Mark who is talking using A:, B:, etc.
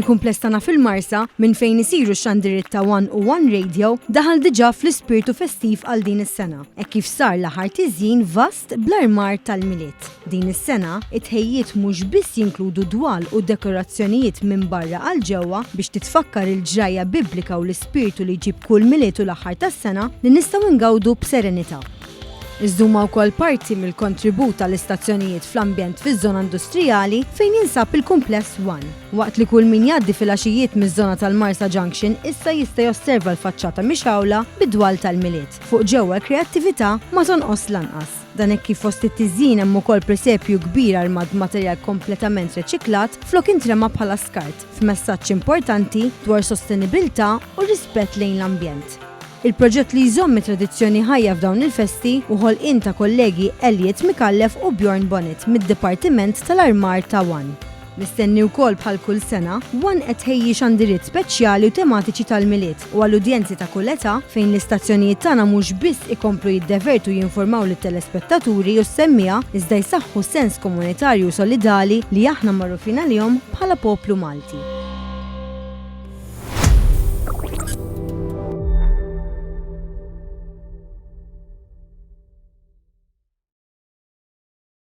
A: Il-kumpless tagħna fil-Marsa minn fejn isiru x-xandiriet ta' One u One Radio daħal diġà fl-ispirtu festiv għal din is-sena. Hekk kif sar l-aħħar tiżjin vast bl-armar tal-miliet. Din is-sena it-ħejjiet mhux biss jinkludu dwal u dekorazzjonijiet minn barra għal ġewwa biex titfakkar il-ġrajja biblika u l-ispirtu li jġib kull miliet u l-aħħar tas-sena li nistgħu ngawdu b'serenità. Iżduma wkoll parti mill-kontribut tal-istazzjonijiet fl-ambjent fiż-żona industrijali fejn jinsab il-kumpless One. Waqt li kull min jgħaddi fil-għaxijiet miż-żona tal-Marsa Junction issa jista' josserva l-faċċata mixawla bid-dwal tal-miliet. Fuq ġewwa l-kreattività ma tonqos lanqas. Dan hekk kif fost it-tiżjien hemm ukoll presepju kbir armat b'materjal kompletament reċiklat flok intrema bħala skart f'messaġġ importanti dwar sostenibilità u rispett lejn l-ambjent. Il-proġett li jżomm tradizzjoni ħajja f'dawn il-festi u ħolqien ta' kollegi Elliot Mikallef u Bjorn Bonnet mid-Dipartiment tal-Armar ta' One. Mistenni wkoll bħal kull sena, One qed ħejji xandiriet speċjali u tematiċi tal-miliet u għall-udjenzi ta' kull età fejn l-istazzjonijiet tagħna mhux biss ikomplu jiddevertu jinformaw lit-telespettaturi u s-semmija iżda jsaħħu sens komunitarju u solidali li aħna magħrufin għalihom bħala poplu Malti.